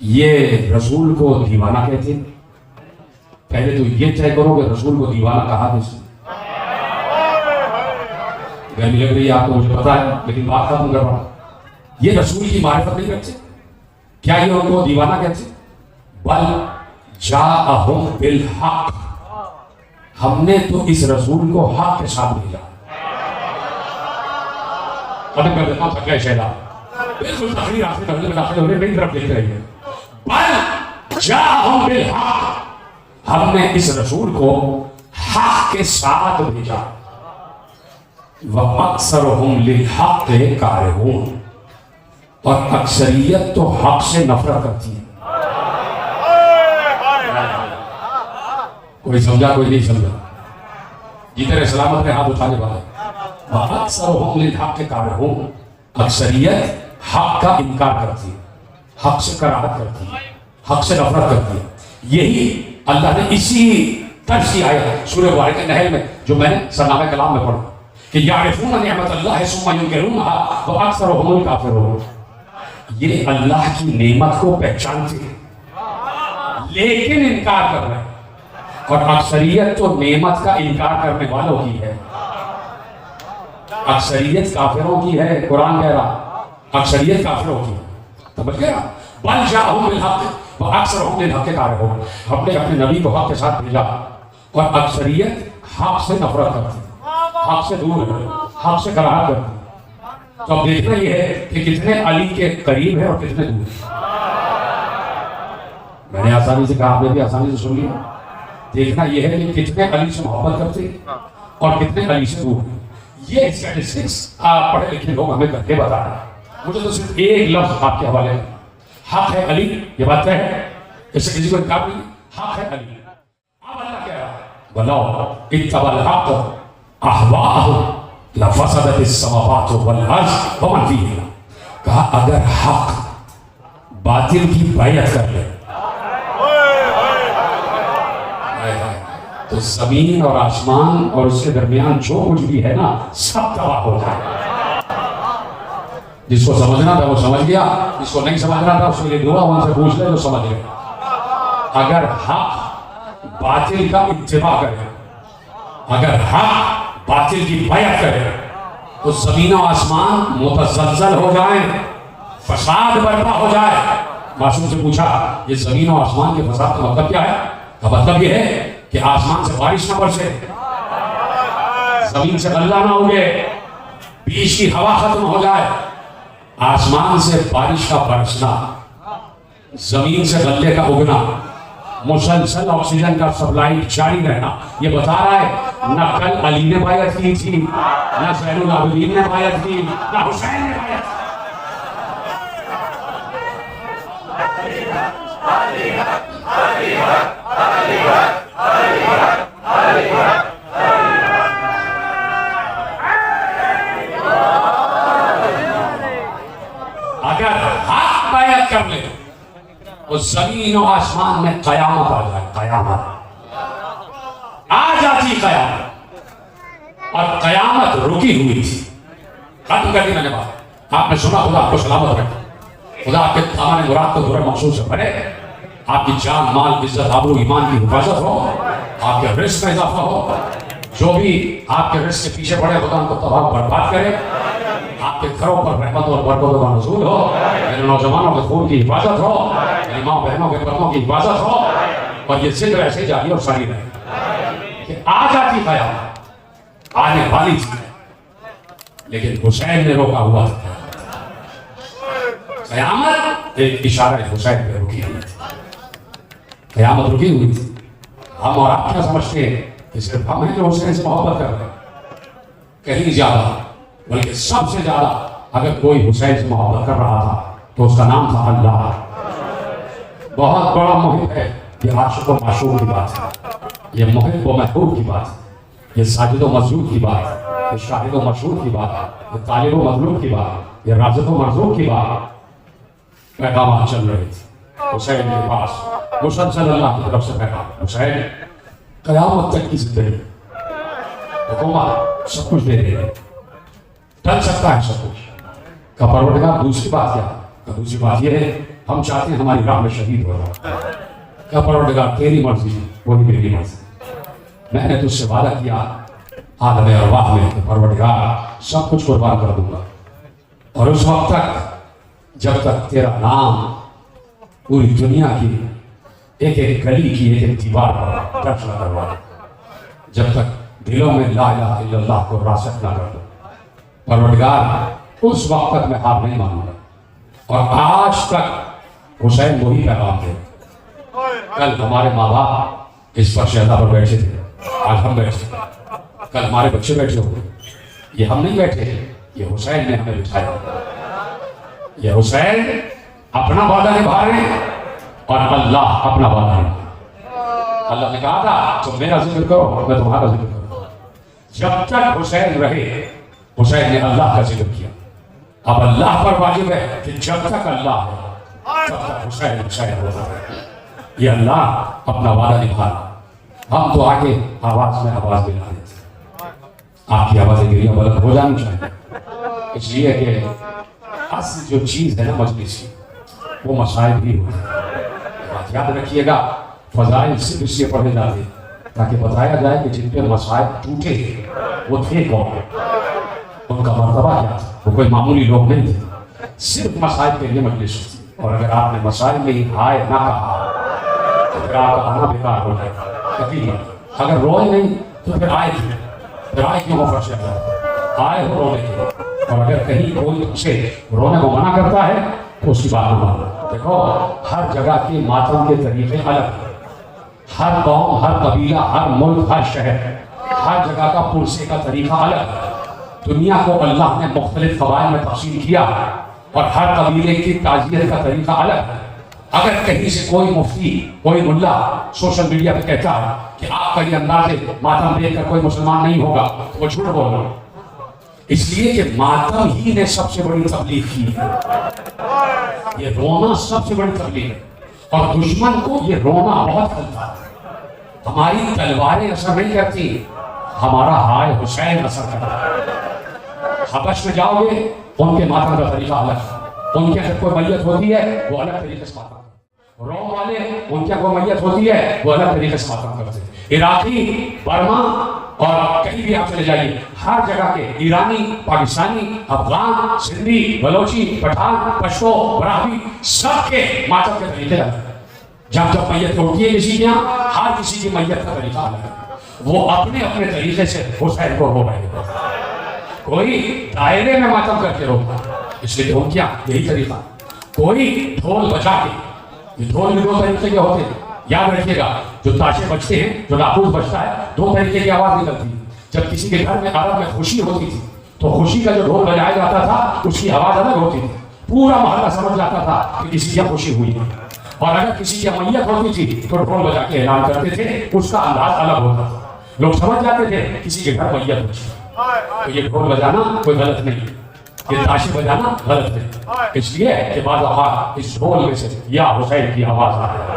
ये रसूल को दीवाना कहते। पहले तो ये तय करो कि रसूल को दीवाना कहा किसने। गर्मी लग रही है आपको, मुझे पता है, लेकिन बात खत्म कर रहा हूं। ये रसूल की मारिफत नहीं रखते, क्या ये उनको दीवाना कहते? बल जाअहुम बिल हक़, हमने तो इस रसूल को हक के साथ भेजा। खत्म कर देता हूं, थक गए शहदा, बिल्कुल तकरीर आखिर में दाखिल होने मेरी तरफ देख रही है। बल जाअहुम बिल हक़, हमने इस रसूल को हक के साथ भेजा। वह अक्सरुहुम लिल हक़ कारिहून, और अक्सरियत तो हक से नफरत करती है। कोई समझा कोई नहीं समझा? जितने सलामत में हाथ उठाने वाले, वह अक्सरुहुम लिल हक़ कारिहून, अक्सरियत हक का इनकार करती है, हक से कराहत करती है, हक से नफरत करती है। यही अल्लाह ने इसी तर्ज की आयत सूरह वाक़िआ नहल में, जो मैंने सरनामा कलाम में पढ़ा, कि यारिफून निअमतल्लाहि सुम्मा युनकिरूनहा व अक्सरुहुमुल काफिरून। ये अल्लाह की नेमत को पहचानते हैं लेकिन इनकार कर रहे हैं, और अक्सरियत तो नेमत का इनकार करने वालों की है, अक्सरियत काफिरों की है। कुरान कह रहा अक्सरियत काफिरों की है, समझ गया? बल जाअहुम बिल हक़ व अक्सरुहुम लिल हक़ कारिहून। हमने अपने नबी को हक के साथ भेजा, और अक्सरियत हक से नफरत करती है, हक से दूर है, हक से कराहत करती है। तो अब देखना यह है कि कितने अली के करीब है और कितने दूर है। मैंने आसानी से कहा, आपने भी आसानी से सुन लिया। देखना यह है कि कितने अली से मोहब्बत करते और कितने अली से दूर है। ये स्टैटिस्टिक्स आप पढ़े लिखे लोग हमें करके बता रहे हैं। मुझे तो सिर्फ एक लफ्ज आपके हवाले है, हक है अली, ये बात है, इससे किसी को इनकार नहीं, हक है अली। अब अल्लाह कह रहा है, वलाउ इत्तबल हक़ अहवाअहुम लफसदतिस समावातु वल अर्ज़ व मन फ़ीहिन्ना। कहा अगर हक बातिल की बैयत कर ले तो जमीन और आसमान और उसके दरमियान जो कुछ भी है ना, सब तबाह हो जाए। जिसको समझना था वो समझ गया, जिसको नहीं समझना था उसके लिए दुआ उनसे पूछ ले जो समझ गया। अगर हक बातिल का इत्तिबा करे, अगर हक बातिल की बैयत करे, तो जमीन और आसमान मुतज़लज़ल हो जाए, फसाद बर्पा हो जाए। मासूम से पूछा, ये जमीन और आसमान के फसाद का मतलब क्या है? का मतलब ये है कि आसमान से बारिश ना बरसे, जमीन से गल्ला ना उगे, बीच की हवा खत्म हो जाए, आसमान से बारिश का बरसना, जमीन से गल्ले का उगना, मुसलसल ऑक्सीजन का सप्लाई जारी रहना। ये बता रहा है न कल अली ने बायत की थी, न ज़ैनुल आबिदीन ने बायत की, न हुसैन ने बायत अगर हक बायत कर ले तो जमीन और आसमान में कयामत आ जाए, कयामत आ जाती, कयामत। और कयामत रुकी हुई थी, खत्म कर दी मैंने बात। आपने सुना खुदा आपको सलामत रखे, खुदा आपके तमाम मुराद को बुरे मकसूद से भरे, आपकी जान माल इज्जत आबरू ईमान की हिफाजत हो, आपके रिस्क में इजाफा हो, जो भी आपके रिस्क के पीछे पड़े खुदा उनको तबाह बर्बाद करे, आपके घरों पर रहमत और बरकत का नज़ूल हो, मेरे नौजवानों के खून की हिफाजत हो, मेरी माँ बहनों के पर्दों की हिफाजत हो, और ये जिक्र ऐसे जारी और सारी रहे कि आ जाती कयामत, आने वाली थी, लेकिन हुसैन ने रोका हुआ था। कयामत एक इशारा हुसैन पे रुकी हुई थी, कयामत रुकी हुई थी। हम और आप क्या समझते हैं कि सिर्फ हम हैं जो हुसैन से मोहब्बत कर रहे हैं? कहीं ज्यादा, बल्कि सबसे ज्यादा अगर कोई हुसैन से मोहब्बत कर रहा था तो उसका नाम था अल्लाह। बहुत बड़ा मुहिब है ये, आशिक व माशूक की बात है, ये मुहिब व महबूब की बात है, ये साजिद व मजलूम की बात है, ये शाहिद व मशहूर की बात है, ये तालिब व मजलूम की बात, ये राज़िक़ व मरज़ूक़ की बात। पैगाम चल रही थी हुसैन के पास, मुसलसल अल्लाह की तरफ से पैगाम, हुसैन क़यामत तक की जिंदगी हुकूमत सब कुछ दे रही है, टल सकता है सब कुछ का परवरदिगार। दूसरी बात क्या? दूसरी बात ये है हम चाहते हैं हमारी राह में शहीद हो रहा, क्या परवरदिगार तेरी मर्जी वही मेरी मर्जी। मैंने तुझसे वादा किया आलम अरवाह में कि परवरदिगार सब कुछ कुर्बान कर दूंगा, और उस वक्त तक जब तक तेरा नाम पूरी दुनिया की एक एक गली की एक एक दीवार पर दर्ज न करवा, जब तक दिलों में ला इलाहा इल्लल्लाह को रासिख न कर दो, परवरदिगार उस वक्त तक मैं हार नहीं मानूंगा। और आज तक हुसैन वही पैगाम दे। कल हमारे माँ बाप इस पर शहदा पर बैठे थे, आज हम बैठे, कल हमारे बच्चे बैठे होंगे, ये हम नहीं बैठे, ये हुसैन ने हमें बिठाया। ये हुसैन अपना वादा निभा रहे हैं और अल्लाह अपना वादा निभा। अल्लाह ने कहा था तुम मेरा जिक्र करो, मैं तुम्हारा जिक्र करूँ। जब तक हुसैन रहे, हुसैन ने अल्लाह का जिक्र किया। अब अल्लाह पर वाजिब है कि जब तक अल्लाह है तब तक हुसैन हुसैन होता है। ये अल्लाह अपना वादा निभा रहा। हम तो आगे आवाज में आवाज मिला देते, आपकी आवाजें गिरिया बुलंद हो जानी चाहिए, इसलिए कि असल जो चीज है ना मजलिस की, वो मसाइल भी होते हैं। बात याद रखिएगा, फजाइल सिर्फ इसलिए पढ़े जाते ताकि बताया जाए कि जिन पे मसाइल टूटे वो थे कौन, उनका मर्तबा क्या था। वो कोई मामूली लोग नहीं थे, सिर्फ मसाइल के लिए मजलिस होती। और अगर आपने मसाइल में ही हाय ना कहा तो फिर आपका आना बेकार हो जाएगा। यकीन, अगर रोए नहीं तो फिर आए क्यों, फिर आए क्यों फर्श आए हो रोने के। और अगर कहीं कोई उसे रोने को मना करता है तो उसकी बात ना मानो। देखो, हर जगह के मातम के तरीके अलग हैं। हर कौम, हर कबीला, हर मुल्क, हर शहर, हर जगह का पुरसे का तरीका अलग है। दुनिया को अल्लाह ने मुख्तलिफ कबाइल में तकसीम किया और हर कबीले की ताजियत का तरीका अलग है। अगर कहीं से कोई मुफ्ती, कोई मुल्ला सोशल मीडिया पे कहता है कि आपका ये अंदाजे मातम देखकर कोई मुसलमान नहीं होगा, वो झूठ बोल रहा है। इसलिए कि मातम ही ने सबसे बड़ी तबलीग की है। ये रोना सबसे बड़ी तबलीग है और दुश्मन को ये रोना बहुत खलता है। हमारी तलवारें असर नहीं करती, हमारा हाय हुसैन असर करता है। हबश में जाओगे, उनके मातम का तरीका अलग है। उनके अगर कोई मैयत होती है वो अलग तरीके से मातम, रोम वाले उनके कोई मैयत होती है वो अलग तरीके से मातम करते हैं। इराकी, बर्मा और कहीं भी आप चले जाइए, हर जगह के ईरानी, पाकिस्तानी, अफगान, सिंधी, बलोची, पठान, पश्तो, ब्राह्मी, सबके मातम के तरीके अलग है। जब मैयत होती है किसी के यहाँ, हर किसी की मैयत का तरीका अलग है। वो अपने अपने तरीके से हुसैन को रो रहे हैं। कोई दायरे में मातम करके रोका, इसलिए उनके यहाँ यही तरीका। कोई ढोल बजा के, ये ढोल में दो तरीके के होते हैं, याद रखिएगा। जो ताशे बजते हैं, जो नापूस बजता है, दो तरीके की आवाज निकलती है। जब किसी के घर में अरब में खुशी होती थी तो खुशी का जो ढोल बजाया जाता था उसकी आवाज अलग होती थी। पूरा मोहल्ला समझ जाता था कि किसी की खुशी हुई है। और अगर किसी की मैयत होती थी तो ढोल बजा के ऐलान करते थे, उसका अंदाज अलग होता था। लोग समझ जाते थे किसी के घर मैयत होती। तो ये ढोल बजाना कोई गलत नहीं, ये ताशे बजाना गलत नहीं। इसलिए कि बाज़ औक़ात इस ढोल में से या हुसैन की आवाज आ रही है,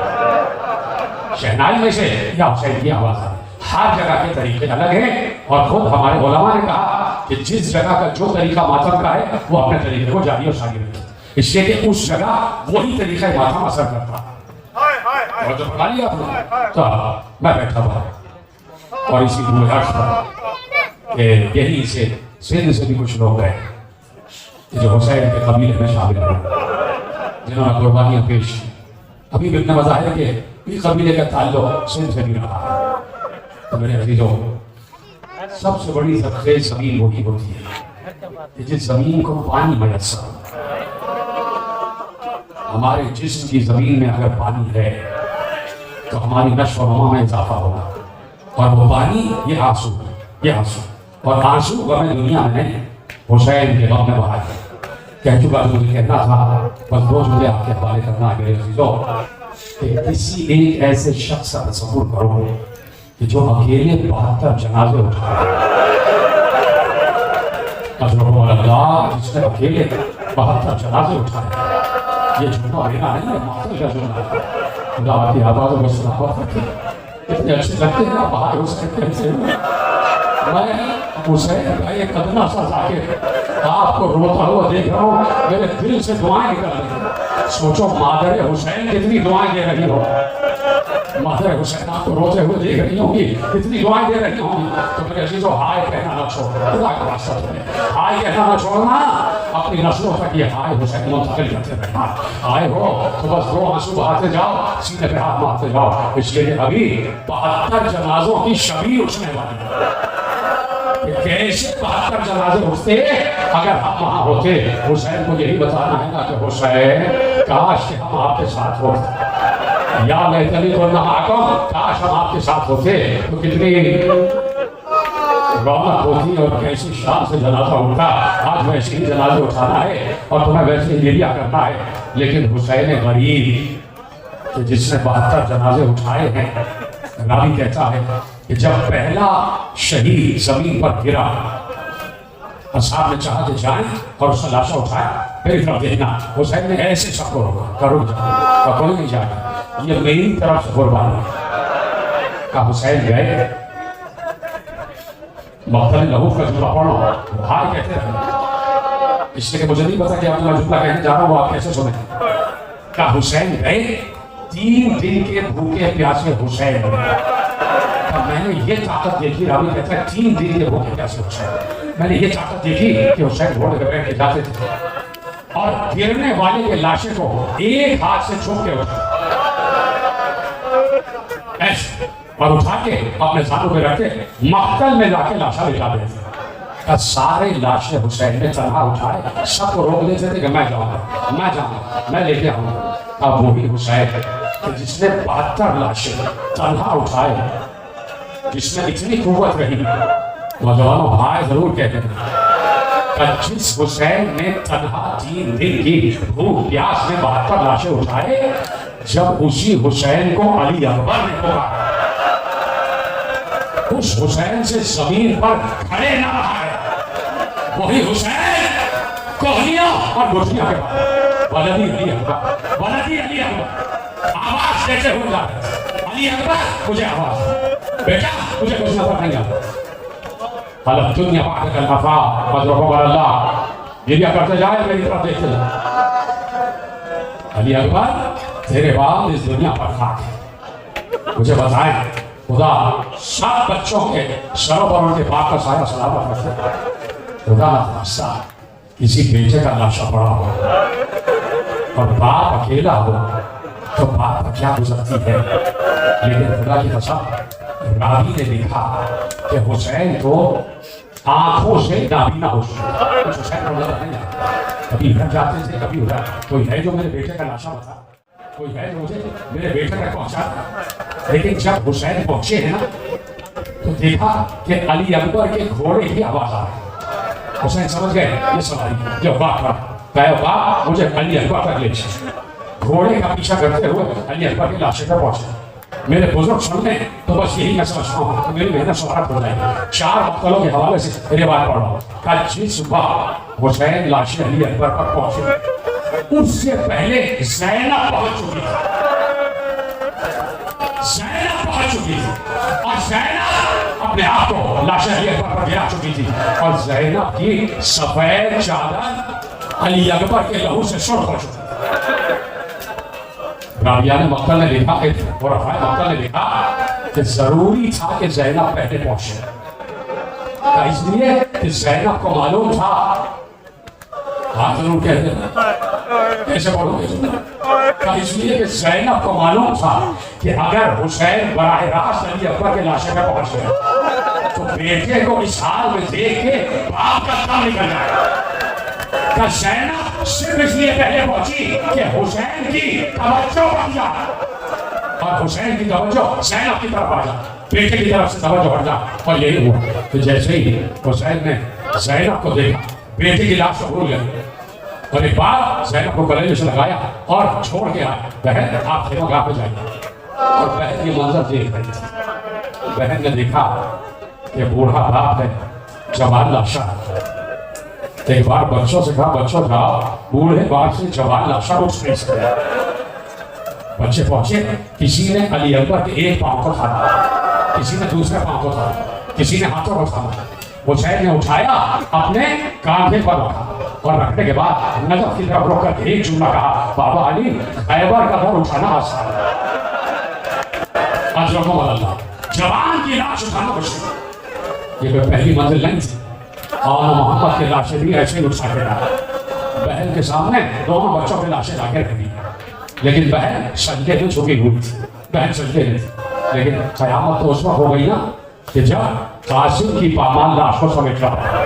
शहनाई में से या हुसैन की आवाज आ रही है। हर जगह के तरीके अलग हैं और खुद हमारे उलमा ने कहा कि जिस जगह का जो तरीका मातम का है वो अपने तरीके को जारी और सारी रखे, इसलिए कि उस जगह वही तरीका मातम असर करता है। और जब बना लिया आपने तो मैं बैठा हुआ और इसी पूरे अर्थ पर यही से सिंध से भी कुछ लोग गए जो हुसैन के कबीले में शामिल हुए, जिन्होंने कुर्बानियां पेश की। अभी भी इतना मज़ाहिर के भी कबीले का ताल्लुक सिंध से भी रहा है। तो मेरे अजीजों, सबसे बड़ी सबसे ज़मीन वही होती है जिस ज़मीन को पानी मयस्सर। हमारे जिस्म की ज़मीन में अगर पानी है तो हमारी नश्व व नमा में इजाफा होगा। और वो पानी ये आंसू, ये आंसू, और आंसू गम दुनिया में नहीं, हुसैन के गम में बहा है। कह चुका तो मुझे कहना था, बस रोज मुझे आपके हवाले करना है मेरे अजीजों कि किसी एक ऐसे शख्स का तसव्वुर करो कि जो अकेले 72 जनाजे उठाए। जिसने अकेले 72 जनाजे उठाए, ये जुम्मा लेना नहीं है, मातल का जुम्मा है। खुदा आपकी आवाज़ों में सलावत रखे। इतने अच्छे लगते हैं आप बाहर हो सकते हैं। मैं हुसैन का एक कदना सा जाके आपको रोता हुआ देख रहा हूँ, मेरे दिल से दुआएं निकल रही हैं। सोचो मादर हुसैन कितनी दुआएं दे रही हो, मादर हुसैन आपको रोते हुए देख रही होंगी, कितनी दुआएं दे रही होंगी। तो मेरे अजीजों, हाय कहना ना छोड़ो, खुदा का वास्ता है, हाय कहना ना छोड़ना। अपनी नस्लों तक ये हाय हुसैन मुंतकिल करते रहना। आए हो तो बस दो आंसू बहाते जाओ, सीने पे हाथ मारते जाओ। इसलिए अभी 72 जनाजों की शबीर उठने वाली है। कैसे 72 जनाजे उठते अगर हम वहां होते। हुसैन को यही बताना है ना कि हुसैन काश के हम आपके साथ होते, या लैतनी कुन्ना माअकुम, काश हम आपके साथ होते तो कितनी रौनक होती और कैसी शान से जनाजा उठा। आज वैसे ही जनाजे उठाना है और तुम्हें वैसे ही मीडिया करना है। लेकिन हुसैन गरीब कि जिसने 72 जनाजे उठाए हैं, रावी कहता है कि जब पहला शहीद जमीन पर गिरा, असहाब ने चाहा कि जाएं और उसका लाशा उठाया, मेरी तरफ देखना। हुसैन ने ऐसे सबको रोका, करो कोई नहीं जाएगा, ये मेरी तरफ से कुर्बान है। का हुसैन गए, मख्तल लहू का जुमला पढ़ो, भाई कहते हैं इसलिए कि मुझे नहीं पता कि आप जो जुमला कहने जा रहा हूँ आप कैसे सुने। का हुसैन गए, 3 दिन के भूखे प्यासे हुसैन। मैंने ये ताकत देखी, रावी कहता है 3 दिन के भूखे प्यासे हुसैन। मैंने ये ताकत देखी कि हुसैन घोड़े पे बैठ के जाते थे और गिरने वाले के लाशे को एक हाथ से छू के उठा ऐसे और उठा के अपने साथों पे रखे मक्तल में जाके लाशा लिटा देते। सारे लाशें हुसैन ने तनहा उठाए, सबको रोक देते थे कि मैं जाऊंगा, मैं लेके आऊंगा। अब वही हुसैन कि जिसने 72 लाशें तनहा उठाए, जिसमें इतनी कुव्वत रही। नौजवानों भाई जरूर कहते हैं, जिस हुसैन ने तनहा 3 दिन की भूख प्यास में 72 लाशें उठाए, जब उसी हुसैन को अली अकबर ने पुकारा, उस हुसैन से जमीन पर खड़े न रहा है। वही हुसैन कोहनियों और घुटनियों के बाद वलदी अली अकबर, वलदी अली अकबर आवाज देते हुए जा रहे, अली अकबर मुझे आवाज, बेटा मुझे कुछ नजर नहीं आता। हालत दुनिया बात कर नफा मदरको अल्लाह ये क्या करते जाए, मेरी तरफ देखते जाए। अली अकबर तेरे बाद इस दुनिया पर खाक है, मुझे बताए खुदा 7 बच्चों के सरों पर उनके बाप का साया सलामत रखे। खुदा ना खास्ता किसी बेटे का लाशा पड़ा हो और बाप अकेला हो तो बाप पर क्या गुजरती है। लेकिन खुदा की कसम, रावी ने लिखा कि हुसैन को आंखों से नाबीना हो चुका, कुछ हुसैन को नजर नहीं आता। कभी इधर जाते थे, कभी उधर। कोई है जो मेरे बेटे का लाशा बता, कोई है जो मुझे मेरे बेटे तक पहुंचा। लेकिन जब हुसैन पहुंचे हैं ना, तो देखा कि अली अकबर के घोड़े की आवाज आ रही। हुसैन समझ गए ये सवारी जो बाप मुझे अली अकबर तक ले चले। घोड़े का पीछा करते हुए अली अकबर की लाशे पर पहुंचे। मेरे बुजुर्ग सुनने तो बस यही मैं समझता हूँ कि मेरी मेहनत स्वागत हो जाएगी। 4 मक्तलों के हवाले से रिवायत पढ़ रहा हूँ। कल जिस सुबह हुसैन लाशे अली अकबर पर पहुंचे, उससे पहले ज़ैनब पहुंच चुकी थी। ज़ैनब पहुंच चुकी थी और ज़ैनब अपने आप को लाशे अली अकबर पर गिरा चुकी थी और ज़ैनब की सफेद चादर अली अकबर के लहू से सुर्ख हो चुकी। राबिया ने मक्तल ने लिखा और मक्तल ने लिखा कि जरूरी था कि ज़ैनब पहले पहुंचे, इसलिए कि ज़ैनब को मालूम था। हाँ जरूर कहते हैं, कैसे बोलोगे? इसलिए कि ज़ैनब को मालूम था कि अगर हुसैन बराह रास्त अली अकबर के लाशे पर पहुंच गया तो बेटे को इस हाल में देख के बाप का दम निकल जाएगा। ज़ैनब सिर्फ इसलिए पहले पहुंची कि हुसैन की तवज्जो बन जाए और हुसैन की तवज्जो ज़ैनब की तरफ आ जाए, बेटे की तरफ से तवज्जो हट जाए। और यही हुआ। तो जैसे ही हुसैन ने ज़ैनब को देखा, बेटे की लाश को भूल गए और एक बार ज़ैनब को गले से लगाया और छोड़ के आया, बहन आप खेमों पे जाइए। और बहन ये मंजर देख रही थी। बहन ने देखा कि बूढ़ा बाप है, जवान लाशा। एक बार बच्चों से कहा, बच्चों का बूढ़े बाप से जवान लाशा उठ नहीं सकता। बच्चे पहुंचे, किसी ने अली अकबर के एक पांव को थामा, किसी ने दूसरे पांव को थामा, किसी ने हाथों को थामा। हुसैन ने उठाया, अपने कांधे पर रखा और रखने के बाद नजर की तरफ रोककर एक जुमला कहा, बाबा अली खैबर का दर उठाना आसान है, जवान की लाश उठाना मुश्किल। ये पहली मंजिल नहीं थी और मोहम्मद की लाशें भी ऐसे ही उठा के रहा। बहन के सामने दोनों बच्चों की लाशें लाके रखी, लेकिन बहन सजदे में झुकी हुई थी। बहन सजदे में थी, लेकिन कयामत तो उस वक्त हो गई ना कि जब कासिम की पामाल लाश को समेट रहा।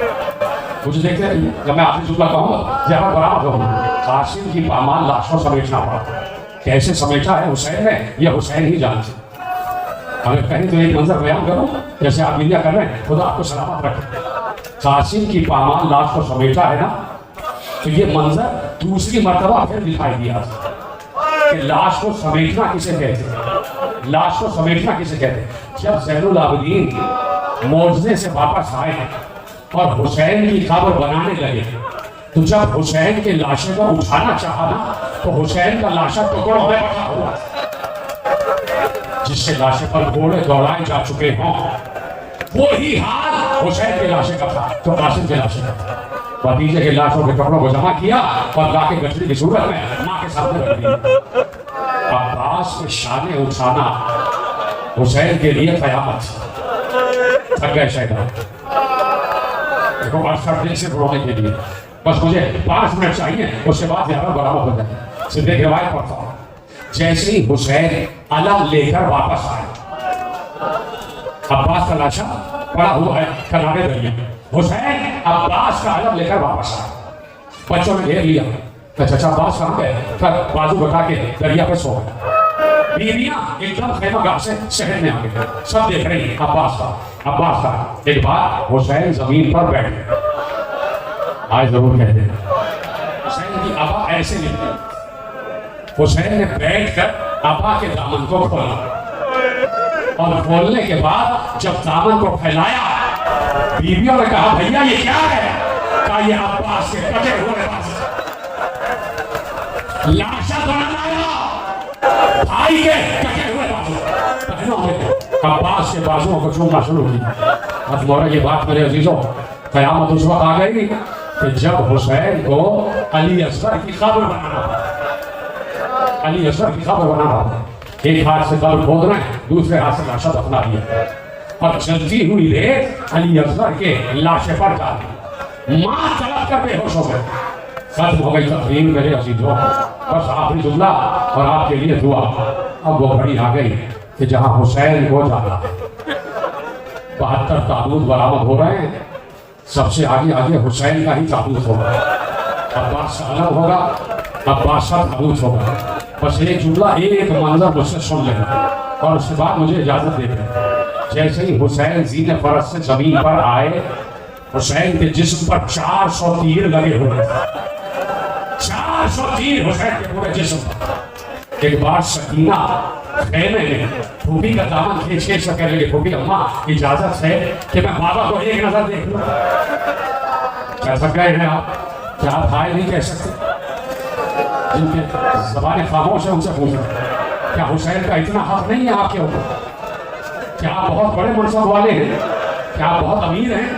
मुझे देखते जब मैं आपसे जुमला कहूँगा जब बराबर होगा, कासिम की पामाल लाश को समेटना पड़ा। कैसे समेटा है हुसैन ने, यह हुसैन ही जानते। अगर कहीं तो एक मंजर बयान करो जैसे आप इंडिया कर रहे हैं, खुदा आपको सलामत रखे। कासिम की पामाल लाश को समेटा है ना, तो ये मंजर दूसरी मर्तबा फिर दिखाई दिया कि लाश को समेटना किसे कहते हैं। लाश को समेटना किसे कहते हैं? जब ज़ैनुल आबिदीन मोजने से वापस आए और हुसैन की कब्र बनाने लगे, तो जब हुसैन के लाशे को उठाना चाहा ना, तो हुसैन का लाशा टुकड़ों में बटा हुआ, जिससे लाशे पर घोड़े दौड़ाए जा चुके हों, वो ही हाल हुसैन के लाशे का था तो कासिम के लाशे का था। भतीजे के लाशों के टुकड़ों को जमा किया और लाके गठरी की सूरत में मां के सामने रख दिया। अब्बास के शाने उठाना हुसैन के लिए कयामत थी। थक गए शैतान, देखो 68 दिन से रोने के लिए, बस मुझे 5 मिनट चाहिए, उसके बाद ज्यादा बराबर हो जाए। सिर्फ एक रिवायत पढ़ता हूँ। जैसे ही हुसैन अलम लेकर वापस आए, अब्बास का लाशा पड़ा हुआ है किनारे दरिया, हुसैन अब्बास का अलम लेकर वापस आए। बच्चों ने घेर लिया, चाचा अब्बास कहाँ गए? बाजू बता के दरिया पे सो गए। बीवियां एकदम खैमागाह से शहर में आ गए, सब देख रही हैं अब्बास का। एक बार हुसैन जमीन पर बैठ गए। आज जरूर कहते हैं हुसैन की आबा ऐसे निकली। हुसैन ने बैठकर आबा के दामन को खोला और खोलने के बाद जब दामन को फैलाया, बीवियों ने कहा भैया ये क्या है? कहा ये अब्बास के कटे हुए लाशा बनाया, भाई के कटे हुए बाजू। अब्बास के बाजुओं को चूमना शुरू किया। अब मोरा ये बात मेरे अजीजों, कयामत उस वक्त आ गई कि जब हुसैन को अली असगर की खबर बनाना, अली असगर की खबर बनाना, एक हाथ से कब्र खोद रहे हैं, दूसरे हाथ से लाशा दफना दिया और जलती हुई रेत अली असगर के लाशे पर डाली। मां तड़प कर बेहोश हो गए। खत्म हो गई तकरीर मेरे अजीजों, बस आखिरी जुमला और आपके लिए दुआ। अब वो घड़ी आ गई कि जहां हुसैन को जाना, 72 ताबूत बरामद हो रहे हैं, सबसे आगे आगे हुसैन का ही ताबूत होगा। अब्बास का अलग होगा, अब्बास का ताबूत होगा। बस एक जुमला, एक मंजर मुझसे सुन लेना और उसके बाद मुझे इजाजत दे दें। जैसे ही हुसैन ज़ीने फरस से जमीन पर आए, हुसैन के जिस्म पर 400 तीर लगे हुए, 400 तीर हुसैन के पूरे जिस्म पर। एक बार सकीना खेमे में फूफी का दामन खींच खींच कर कहने लगी, फूफी अम्मा इजाजत है कि मैं बाबा को एक नजर देख लूं। क्या थक गए हैं आप? क्या आप हाय नहीं कह सकते? जिनके ज़बान खामोश है उनसे पूछें, क्या हुसैन का इतना हक नहीं है आपके ऊपर? क्या आप बहुत बड़े मनसब वाले हैं? क्या आप बहुत अमीर हैं?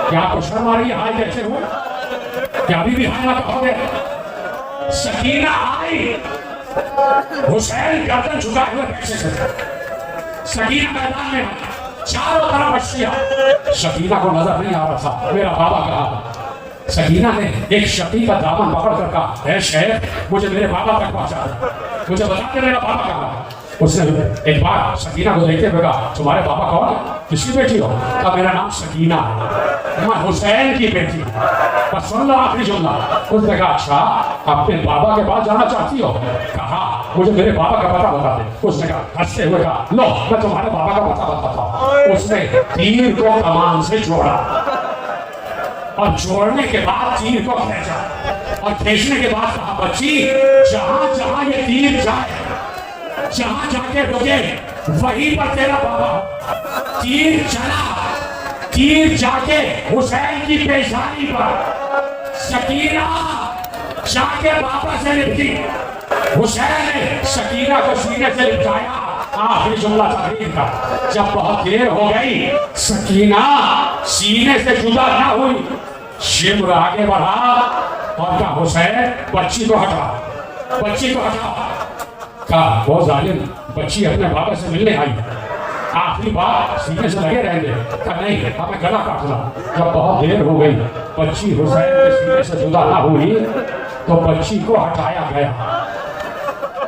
क्या आपको शर्म आ रही है हाय कहते हुए? क्या अभी भी हाय ना कहोगे? सकीना आई, हुसैन गर्दन झुकाए हुए पीछे से, सकीना मैदान में, चारों तरफ बच्चियां। सकीना को नजर नहीं आ रहा था मेरा बाबा कहा। सकीना ने एक शकी का दामन पकड़ कर कहा, है शेख मुझे मेरे बाबा तक पहुंचा दे, मुझे बता दे मेरा बाबा कहाँ। उसने एक बार सकीना को देखते हुए कहा, तुम्हारे बाबा कौन है? किसकी बेटी हो? कहा मेरा नाम सकीना है, मैं हुसैन की बेटी। बस सुन लो आखिरी जुमला। उसने कहा अच्छा अपने बाबा के पास जाना चाहती हो? कहा मुझे मेरे बाबा का पता बता दे। उसने कहा हंसते हुए कहा लो मैं तुम्हारे बाबा का पता बताता हूँ। उसने तीर को कमान से जोड़ा और जोड़ने के बाद तीर को खींचा और खींचने के बाद कहा बच्ची जहां जहां ये तीर जाए, जहां जाके रुके वहीं पर तेरा बाबा। तीर चला, तीर जाके हुसैन की पेशानी पर, सकीना जाके बाबा से लिपटी। हुसैन ने सकीना को सीने से लिपटाया। आखिरी जुमला तकरीर का, जब बहुत देर हो गई सकीना सीने से जुदा ना हुई, शिब्र आगे बढ़ा और कहा हुसैन बच्ची को हटा, बच्ची को हटा। कहा बहुत जालिम, बच्ची अपने बाबा से मिलने आई, आखिरी बार सीने से लगे रहेंगे। कहा नहीं हमें गला काटना। जब बहुत देर हो गई, बच्ची हुसैन के सीने से जुदा ना हुई तो बच्ची को हटाया गया।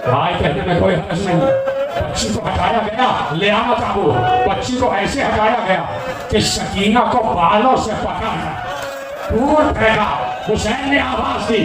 भाई कहने में कोई हर्ज नहीं, बच्ची को हटाया गया। ले आना काबू, बच्ची को ऐसे हटाया गया कि सकीना को बालों से पकड़ दूर फेंका। हुसैन ने आवाज दी